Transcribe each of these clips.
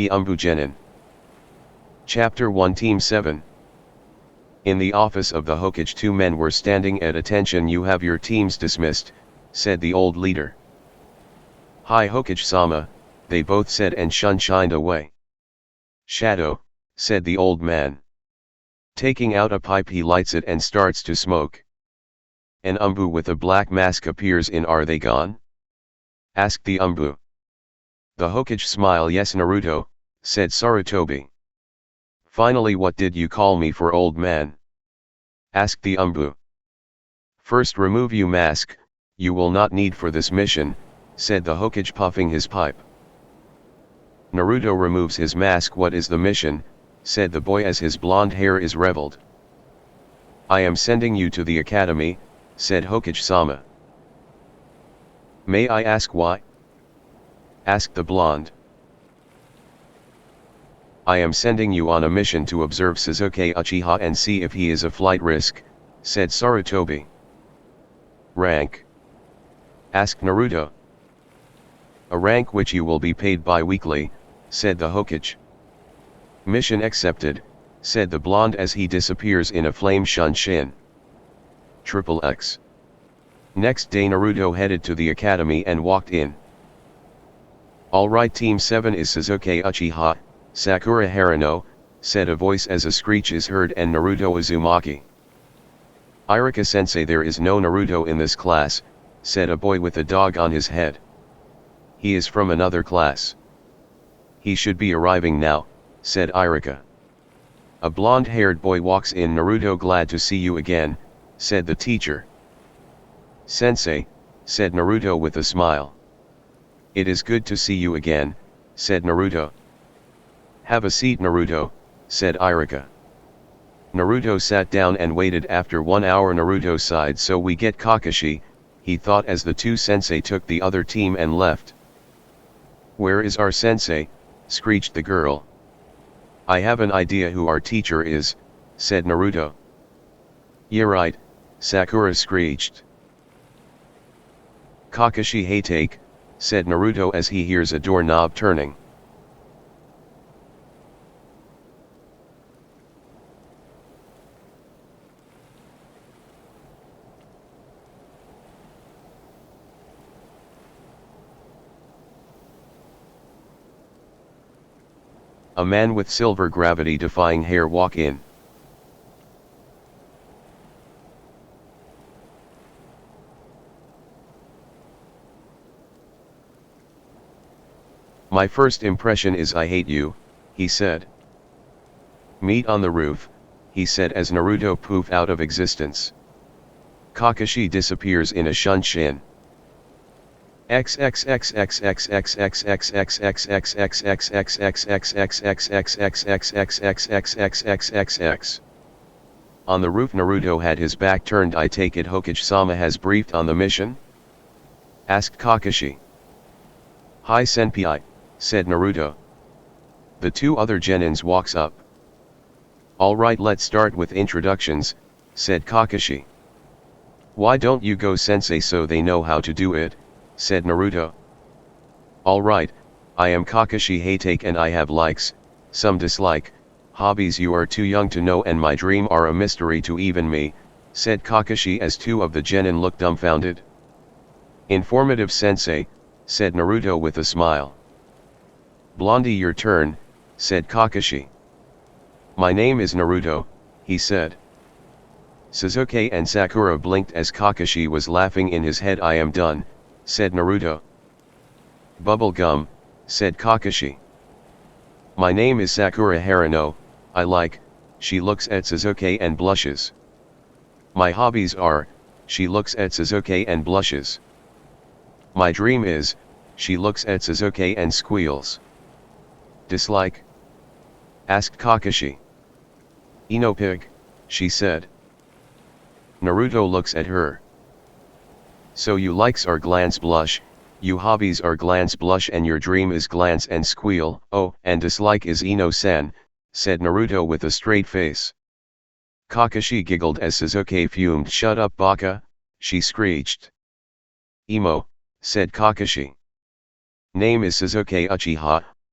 anbu genin. Chapter 1 Team 7. In the office of the Hokage, two men were standing at attention. "You have your teams dismissed," said the old leader. "Hi Hokage-sama," they both said and shined away. "Shadow," said the old man. Taking out a pipe, he lights it and starts to smoke. An anbu with a black mask appears in. "Are they gone?" asked the anbu. The Hokage smile. "Yes Naruto," said Sarutobi. "Finally, what did you call me for, old man?" asked the anbu. "First remove your mask, you will not need for this mission," said the Hokage, puffing his pipe. Naruto removes his mask. "What is the mission?" said the boy as his blonde hair is reveled. "I am sending you to the academy," said Hokage-sama. "May I ask why?" asked the blonde. "I am sending you on a mission to observe Sasuke Uchiha and see if he is a flight risk," said Sarutobi. "Rank?" asked Naruto. "A rank which you will be paid bi-weekly," said the Hokage. "Mission accepted," said the blonde as he disappears in a flame shin. XXX. Next day Naruto headed to the academy and walked in. "Alright Team 7 is Sasuke Uchiha, Sakura Harano," said a voice as a screech is heard, and Naruto Uzumaki. "Iruka-sensei, there is no Naruto in this class," said a boy with a dog on his head. "He is from another class. He should be arriving now," said Iruka. A blonde-haired boy walks in. "Naruto, glad to see you again," said the teacher. "Sensei," said Naruto with a smile. "It is good to see you again," said Naruto. "Have a seat Naruto," said Iruka. Naruto sat down and waited. After 1 hour Naruto sighed. "So we get Kakashi," he thought as the two sensei took the other team and left. "Where is our sensei?" screeched the girl. "I have an idea who our teacher is," said Naruto. "Yeah right," Sakura screeched. "Kakashi Hatake," said Naruto as he hears a doorknob turning. A man with silver gravity-defying hair walk in. "My first impression is I hate you," he said. "Meet on the roof," he said as Naruto poof out of existence. Kakashi disappears in a shin. On the roof Naruto had his back turned. "I take it Hokage-sama has briefed on the mission?" asked Kakashi. "Hi senpai," said Naruto. The two other genins walks up. "Alright, let's start with introductions," said Kakashi. "Why don't you go sensei so they know how to do it?" said Naruto. "Alright, I am Kakashi Hatake and I have likes, some dislike, hobbies you are too young to know and my dream are a mystery to even me," said Kakashi as two of the genin looked dumbfounded. "Informative sensei," said Naruto with a smile. "Blondie, your turn," said Kakashi. "My name is Naruto," he said. Sasuke and Sakura blinked as Kakashi was laughing in his head. "I am done," said Naruto. "Bubble gum," said Kakashi. "My name is Sakura Harano, I like," she looks at Sasuke and blushes. "My hobbies are," she looks at Sasuke and blushes. "My dream is," she looks at Sasuke and squeals. "Dislike?" asked Kakashi. "Enopig," she said. Naruto looks at her. "So you likes are glance blush, you hobbies are glance blush and your dream is glance and squeal, oh, and dislike is Ino-san," said Naruto with a straight face. Kakashi giggled as Sasuke fumed. "Shut up baka," she screeched. "Emo," said Kakashi. "Name is Sasuke Uchiha,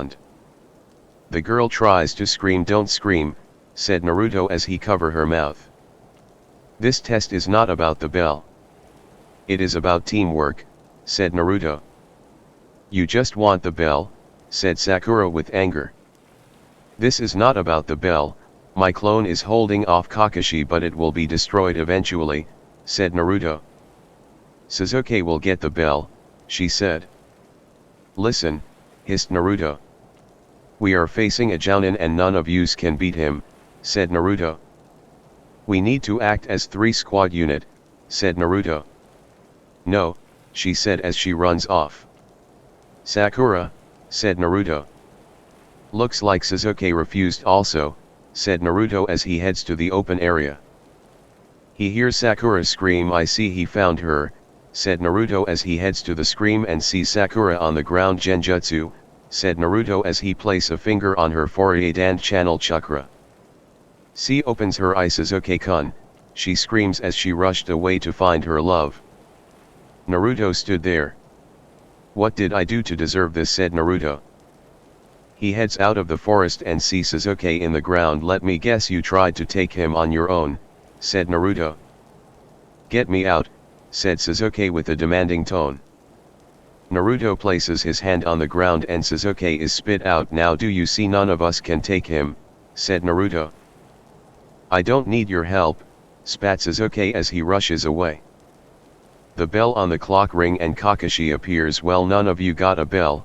respond. The girl tries to scream. Don't scream, said Naruto as he covered her mouth. This test is not about the bell. It is about teamwork, said Naruto. You just want the bell, said Sakura with anger. This is not about the bell, my clone is holding off Kakashi but it will be destroyed eventually, said Naruto. Sasuke will get the bell, she said. Listen, hissed Naruto. We are facing a Jounin and none of yous can beat him, said Naruto. We need to act as 3 squad unit, said Naruto. No, she said as she runs off. Sakura, said Naruto. Looks like Sasuke refused also, said Naruto as he heads to the open area. He hears Sakura scream. I see he found her, said Naruto as he heads to the scream and sees Sakura on the ground. Genjutsu, said Naruto as he places a finger on her forehead and channel chakra. See opens her eye. Sasuke-kun, she screams as she rushed away to find her love. Naruto stood there. What did I do to deserve this, said Naruto. He heads out of the forest and sees Sasuke in the ground. Let me guess you tried to take him on your own, said Naruto. Get me out, said Sasuke with a demanding tone. Naruto places his hand on the ground and Sasuke is spit out. Now do you see none of us can take him, said Naruto. I don't need your help, spat Sasuke as he rushes away. The bell on the clock ring and Kakashi appears. Well, none of you got a bell,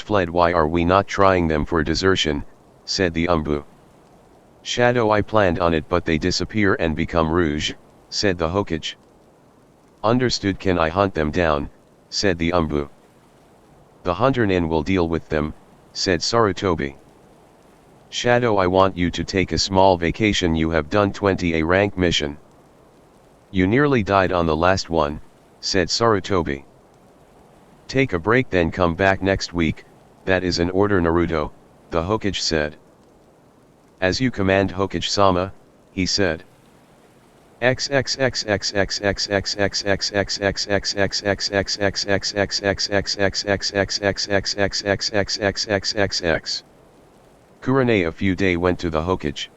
has fled. Why are we not trying them for desertion, said the anbu. Shadow, I planned on it but they disappear and become rouge, said the Hokage. Understood, can I hunt them down, said the anbu. The hunter Nin will deal with them, said Sarutobi. Shadow, I want you to take a small vacation. You have done 20 A rank mission. You nearly died on the last one, said Sarutobi. Take a break then come back next week, that is an order Naruto, the Hokage said. As you command Hokage-sama, he said. Kurane a few day went to the Hokage.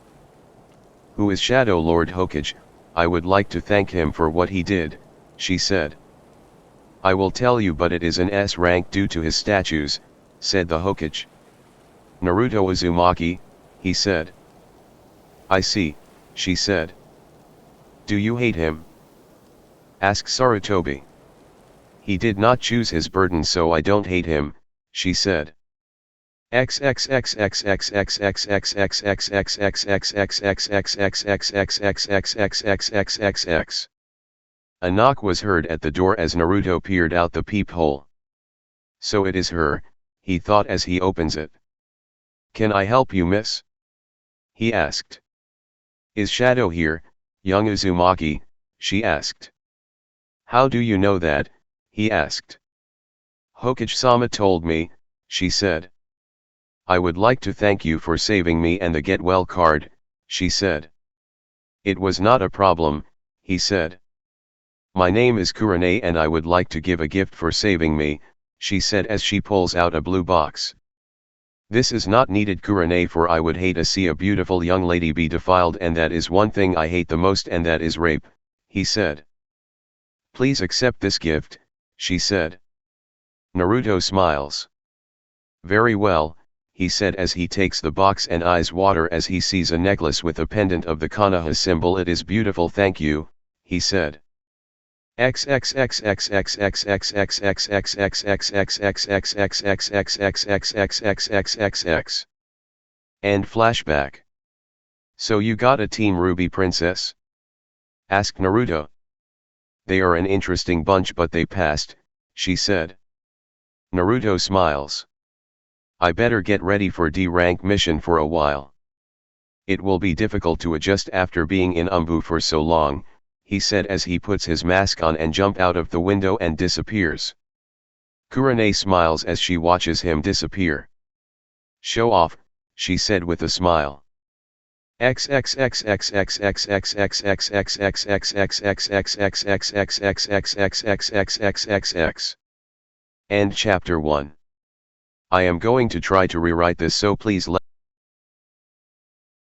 Who is Shadow Lord Hokage? I would like to thank him for what he did, she said. I will tell you, but it is an S rank due to his statues, said the Hokage. Naruto Uzumaki, he said. I see, she said. Do you hate him? Asked Sarutobi. He did not choose his burden, so I don't hate him, she said. A knock was heard at the door as Naruto peered out the peephole. So it is her, he thought as he opens it. Can I help you, miss? He asked. Is Shadow here, young Uzumaki? She asked. How do you know that? He asked. Hokage-sama told me, she said. I would like to thank you for saving me and the get well card, she said. It was not a problem, he said. My name is Kurane and I would like to give a gift for saving me, she said as she pulls out a blue box. This is not needed, Kurane, for I would hate to see a beautiful young lady be defiled, and that is one thing I hate the most, and that is rape, he said. Please accept this gift, she said. Naruto smiles. Very well, he said as he takes the box and eyes water as he sees a necklace with a pendant of the Konoha symbol. It is beautiful, thank you, he said. And flashback. So you got a Team Ruby princess? Asked Naruto. They are an interesting bunch but they passed, she said. Naruto smiles. I better get ready for D-rank mission for a while. It will be difficult to adjust after being in anbu for so long, he said as he puts his mask on and jumps out of the window and disappears. Kurane smiles as she watches him disappear. Show off, she said with a smile. End chapter 1. I am going to try to rewrite this, so please let